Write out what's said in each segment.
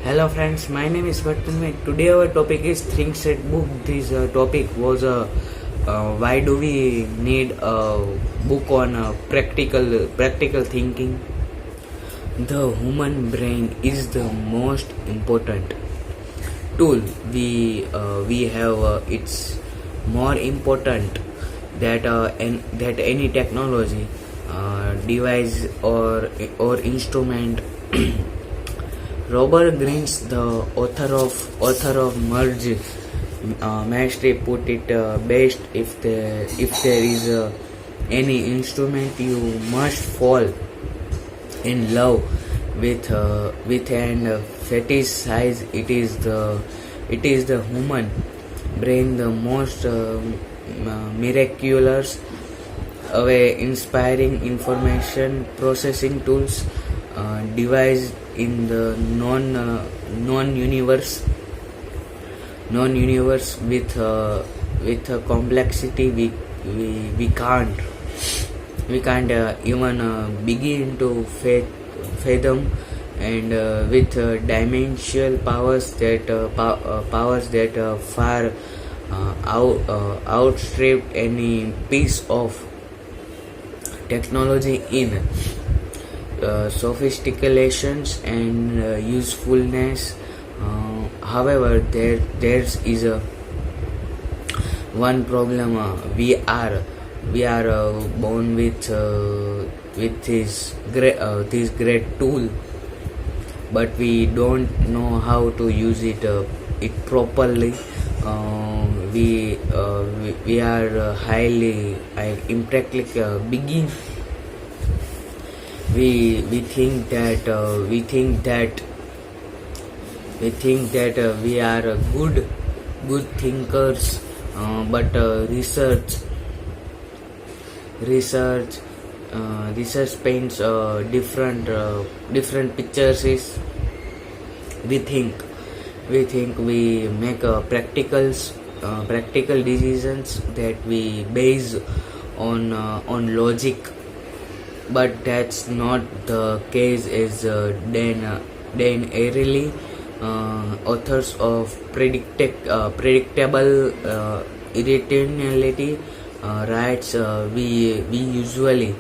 Hello friends, my name is Tanmay. Today our topic is Things Read Book. This topic was why do we need a book on practical thinking? The human brain is the most important tool we have. It's more important that any technology, device or instrument. Robert Greene, the author of Merge Mastery, put it best: if there is any instrument you must fall in love with and fetishize, it is the human brain, the most miraculous, inspiring information processing tools devised in the non-universe with a complexity we can't even begin to fathom, and with dimensional powers that far outstrip any piece of technology in sophistications and usefulness. However, there is a one problem. We are born with this great tool, but we don't know how to use it properly. We are highly impractical. We think that we are good thinkers, but research paints different pictures. Is we think we make practical decisions that we base on logic, but that's not the case. As Dan Ariely, authors of predictable irrationality, writes, we usually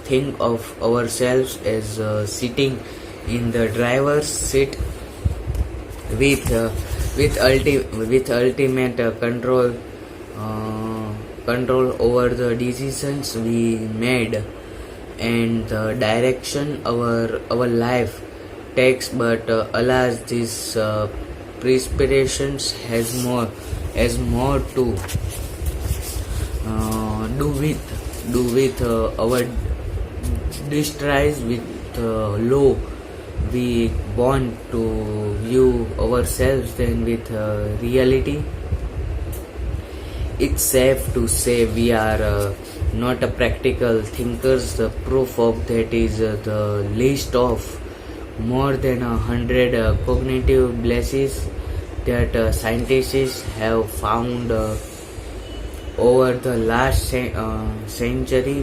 think of ourselves as sitting in the driver's seat with ultimate control over the decisions we made and the direction our life takes. But alas, this perspirations has more to do with our distress with law we want to view ourselves than with reality. It's safe to say we are not a practical thinkers. The proof of that is the list of more than 100 cognitive biases that scientists have found over the last century.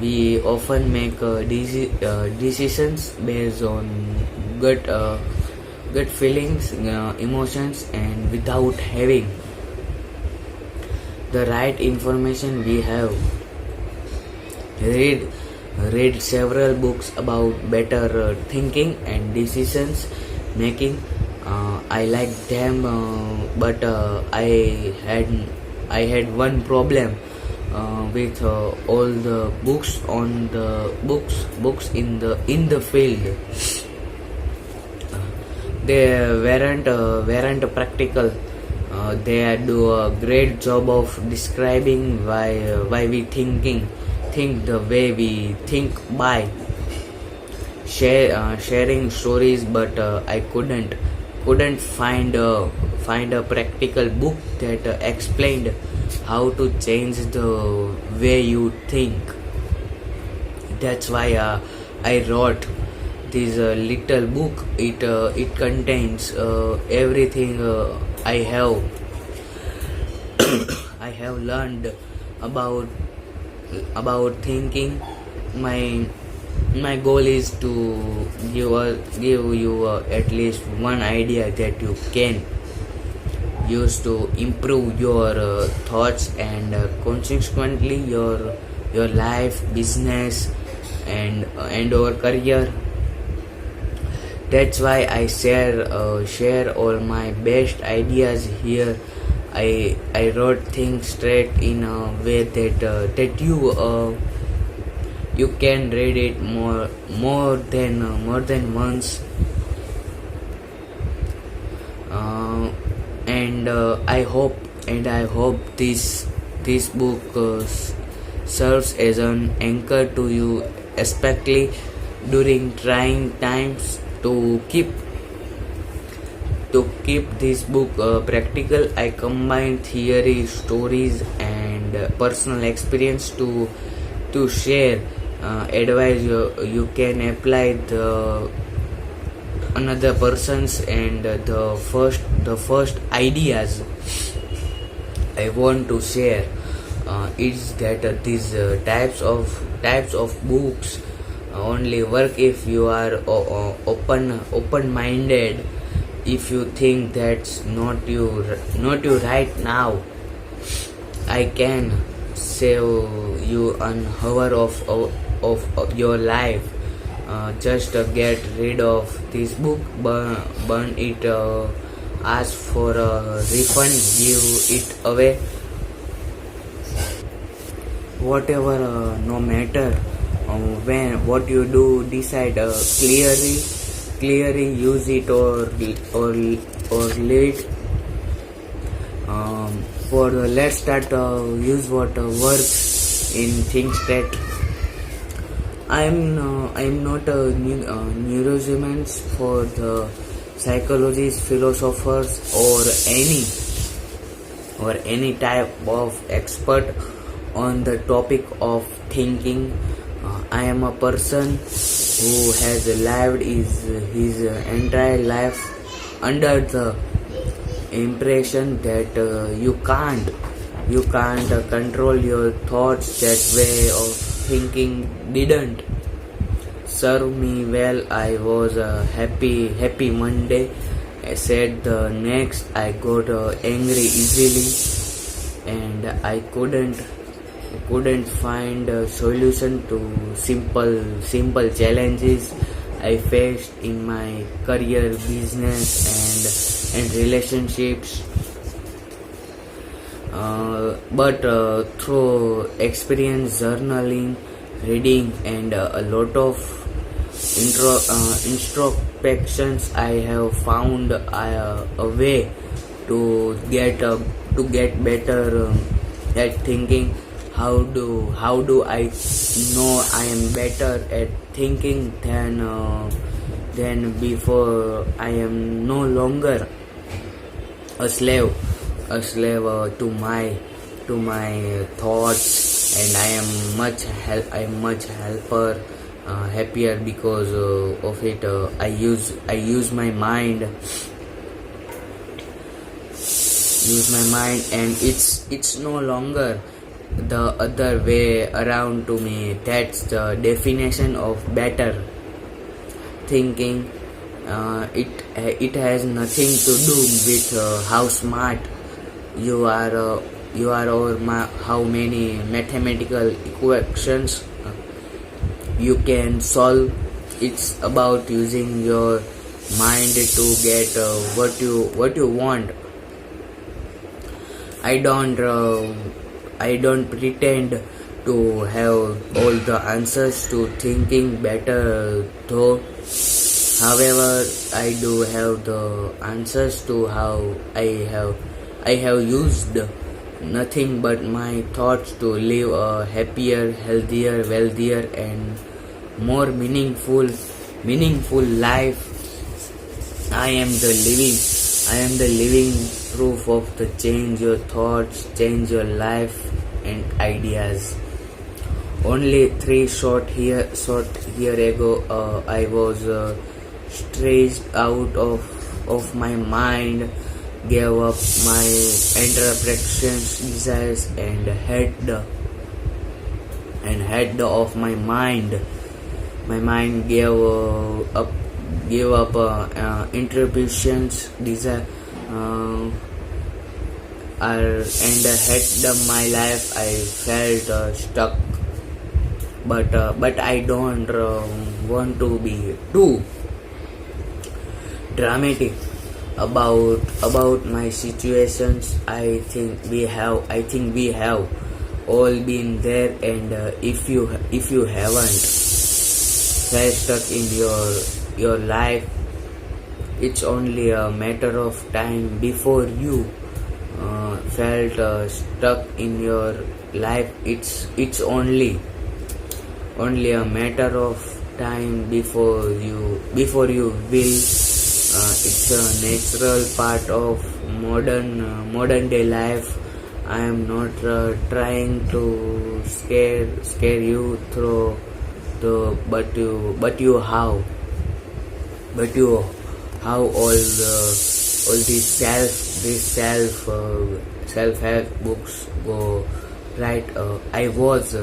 We often make decisions based on gut feelings, emotions, and without having the right information. We have read several books about better thinking and decisions making. I like them, but I had one problem with all the books on the books in the field. They weren't practical. They do a great job of describing why we think the way we think by sharing stories, but I couldn't find a practical book that explained how to change the way you think. That's why I wrote this little book. It contains everything I have learned about thinking, my My goal is to give you at least one idea that you can use to improve your thoughts and consequently your life, business, and our career. That's why I share all my best ideas here. I wrote things straight in a way that you can read it more than once. And I hope this book serves as an anchor to you, especially during trying times. To keep this book practical, I combine theory, stories, and personal experience to share advice you can apply the another person's. And the first ideas I want to share is that these types of books only work if you are open minded. If you think that's not you right now, I can save you an hour of your life. Just get rid of this book, burn it, ask for a refund, give it away, whatever. No matter what you do, decide clearly use it or leave it. Let's start use what works in things that I'm not a neuroscientist for the psychologists, philosophers, or any type of expert on the topic of thinking. I am a person who has lived his entire life under the impression that you can't control your thoughts. That way of thinking didn't serve me well. I was happy one day. I said the next. I got angry easily, and I couldn't find a solution to simple challenges I faced in my career, business, and relationships. But through experience, journaling, reading, and a lot of introspections, I have found a way to get better at thinking. How do I know I am better at thinking than before? I am no longer a slave to my thoughts, and I am much happier because of it. I use my mind, and it's no longer the other way around to me. That's the definition of better thinking. It has nothing to do with how smart you are or how many mathematical equations you can solve. It's about using your mind to get what you want. I don't pretend to have all the answers to thinking better, though. However, I do have the answers to how I have used nothing but my thoughts to live a happier, healthier, wealthier, and more meaningful life. I am the living proof of the change your thoughts, change your life and ideas. Only 3 short year ago, I was stressed out of my mind, gave up my interpretations, desires, and had of my mind. My mind gave up interruptions, desire, uh, and had my life. I felt stuck, but I don't want to be too dramatic about my situations. I think we have all been there, and if you haven't felt stuck in your life, it's only a matter of time before you felt stuck in your life. It's only a matter of time before you will. It's a natural part of modern day life. I am not trying to scare you through the but you how all these self help books go right. I was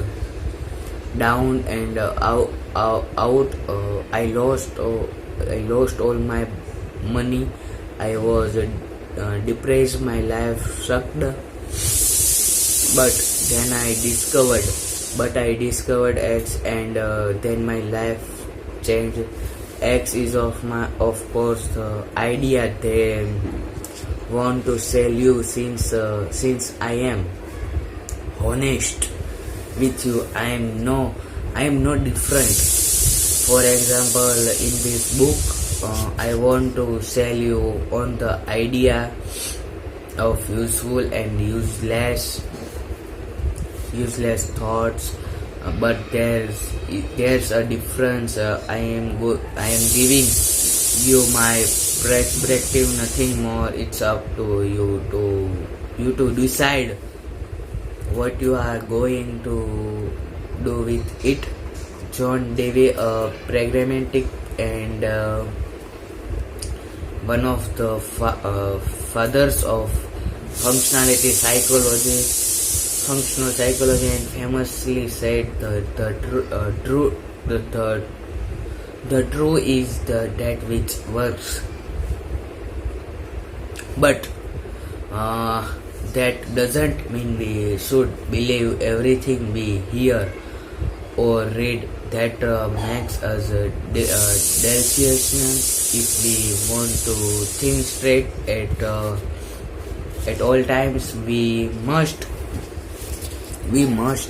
down and out. I lost all my money. I was depressed. My life sucked. But then I discovered X, and then my life changed. X is of course the idea they want to sell you. Since I am honest with you, I am not different. For example, in this book, I want to sell you on the idea of useful and useless thoughts, but there's a difference. I am giving you my perspective, nothing more. It's up to you to decide what you are going to do with it. John Dewey, a pragmatic and one of the fathers of functional psychology, and famously said the true is that which works. But that doesn't mean we should believe everything we hear or read. That makes us delicious. If we want to think straight at all times, we must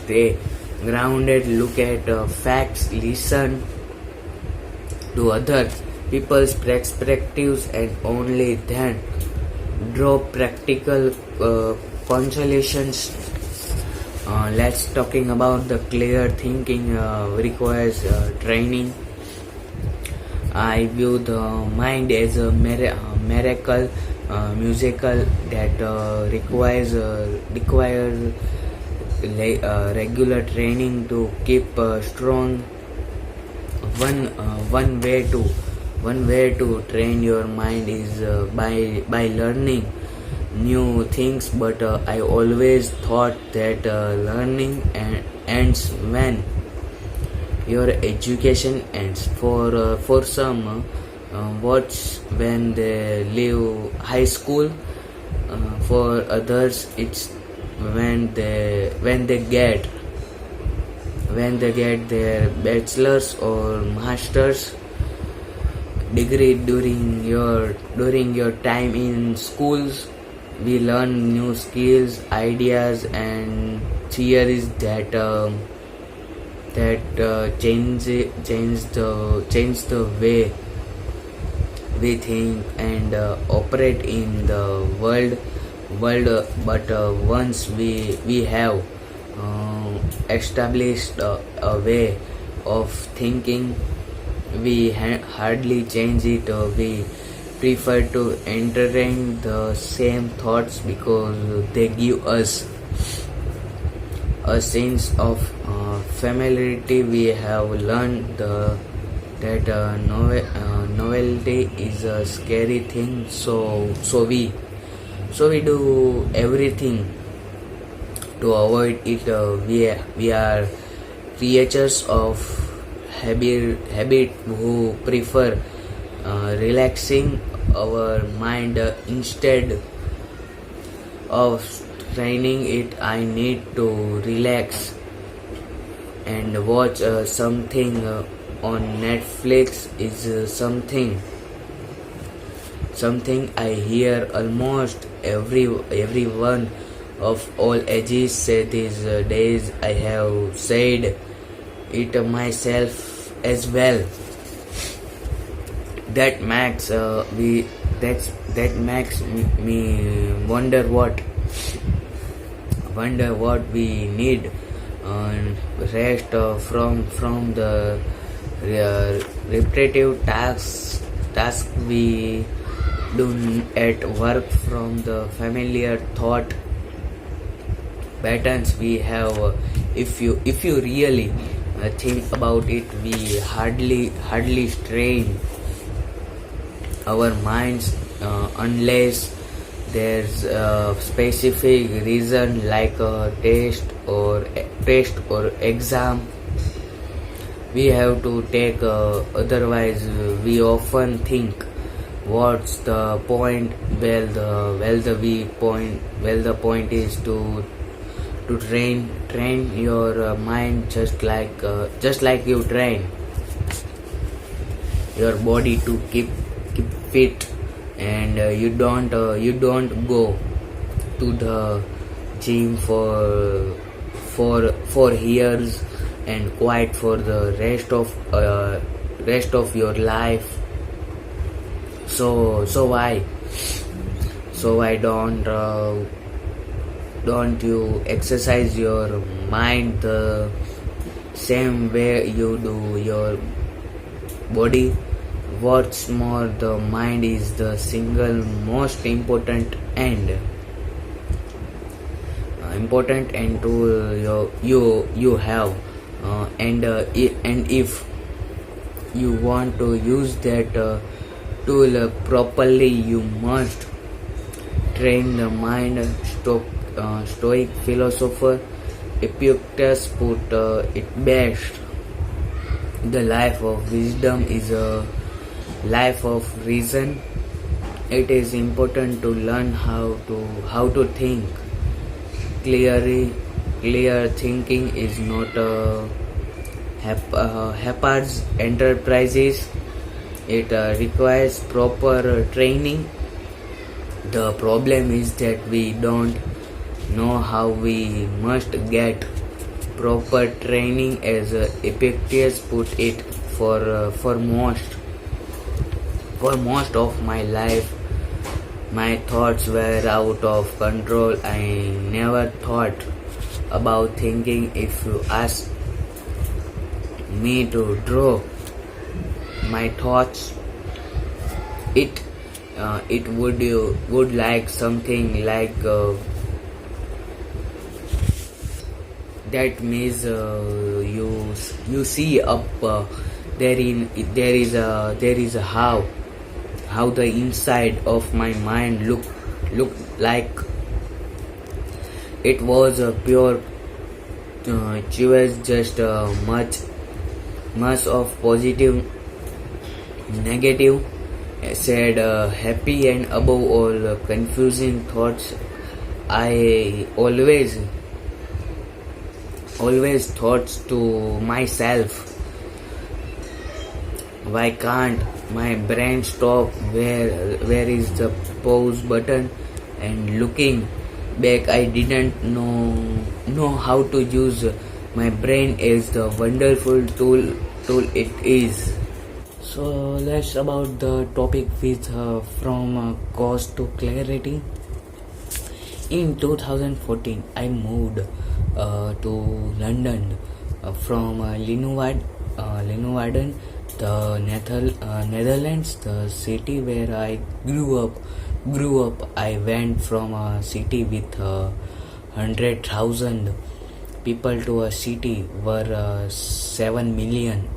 stay grounded, look at facts, listen to other people's perspectives, and only then draw practical consolations. Let's talking about the clear thinking requires training. I view the mind as a miracle musical that requires regular training to keep strong. One way to train your mind is by learning new things, but I always thought that learning ends when your education ends. For some, what's when they leave high school. For others, it's when they get their bachelor's or master's degree. During your time in schools, we learn new skills, ideas, and theories that change the way we think and operate in the world. But once we have established a way of thinking, we hardly change it. We prefer to entertain the same thoughts because they give us a sense of familiarity. We have learned that novelty is a scary thing, so we do everything to avoid it. We are creatures of habit who prefer relaxing our mind instead of training it. I need to relax and watch something on Netflix is something I hear almost everyone of all ages say these days. I have said it myself as well. That makes that makes me wonder what we need rest from the repetitive task we do at work, from the familiar thought patterns we have. If you really think about it, we hardly strain our minds unless there's a specific reason, like a test or exam we have to take. Otherwise we often think, what's the point? The point is to train your mind just like you train your body to keep fit. And you don't go to the gym for years and quite for the rest of your life. So why don't you exercise your mind the same way you do your body? What's more, the mind is the single most important and tool you have, and if you want to use that tool properly, you must train the mind. Stoic philosopher Epictetus put it best: the life of wisdom is a life of reason. It is important to learn how to think clearly. Clear thinking is not a haphazard enterprises. It requires proper training. The problem is that we don't know how we must get proper training. As Epictetus put it, for most of my life, my thoughts were out of control. I never thought about thinking. If you ask me to draw my thoughts, it would like something like that means you see up there is a how the inside of my mind look like. It was a pure choice, just much of positive, negative, sad, happy, and above all confusing thoughts. I always thoughts to myself, why can't my brain stop? Where is the pause button? And looking back, I didn't know how to use my brain as the wonderful tool it is. So let's about the topic with from cause to clarity. In 2014, I moved to London from Leeuwarden, the Netherlands, the city where I grew up. I went from a city with 100,000 people to a city where 7 million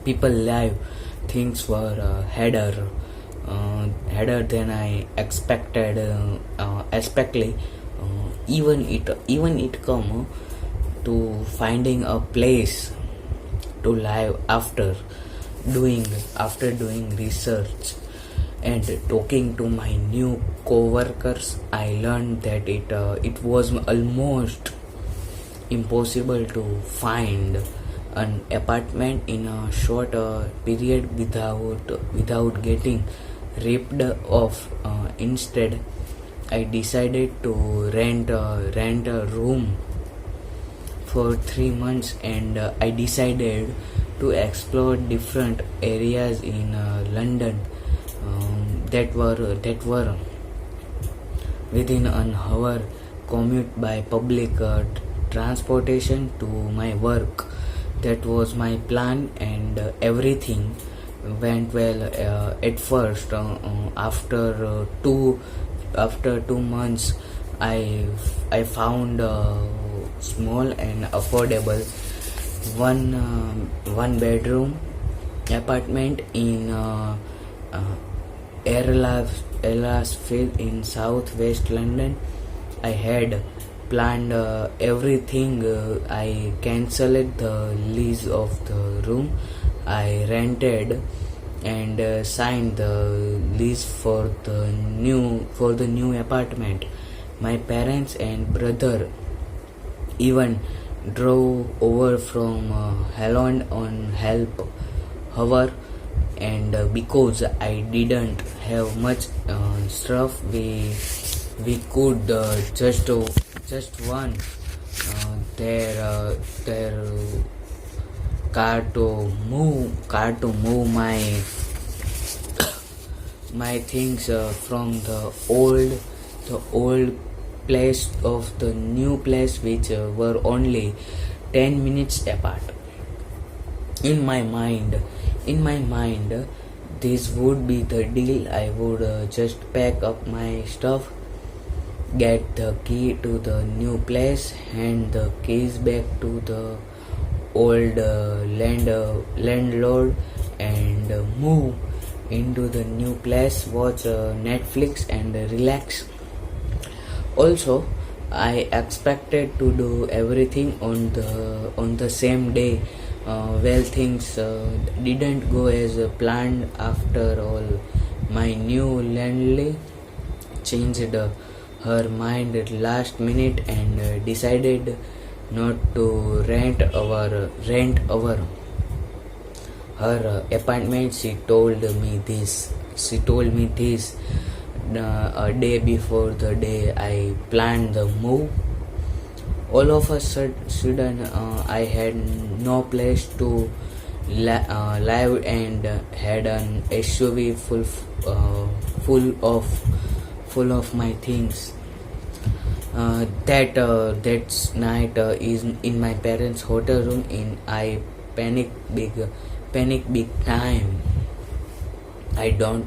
people live. Things were harder than I expected. Especially even it come to finding a place to live after doing research and talking to my new co-workers. I learned that it was almost impossible to find an apartment in a short period without getting ripped off. Instead, I decided to rent a room for 3 months, and I decided to explore different areas in London that were within an hour commute by public transportation to my work. That was my plan, and everything went well at first. After 2 months, I found a small and affordable one bedroom apartment in Earlsfield in southwest London. I had planned everything. I cancelled the lease of the room I rented and signed the lease for the new apartment. My parents and brother even drove over from Holland on help. However, and because I didn't have much stuff, we could just one their car to move my things from the old place of the new place, which were only 10 minutes apart. In my mind, this would be the deal. I would just pack up my stuff, get the key to the new place, hand the keys back to the old landlord, and move into the new place, watch Netflix and relax. Also, I expected to do everything on the same day. Well, things didn't go as planned. After all, my new landlady changed her mind at last minute and decided not to rent her apartment. She told me this a day before the day I planned the move. All of a sudden, I had no place to live and had an SUV full of my things. That night is in my parents' hotel room. I panic big time. I don't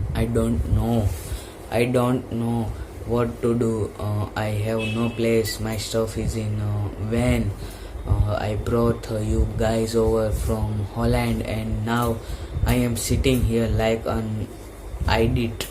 know what to do. I have no place. My stuff is in van. I brought you guys over from Holland, and now I am sitting here like an idiot.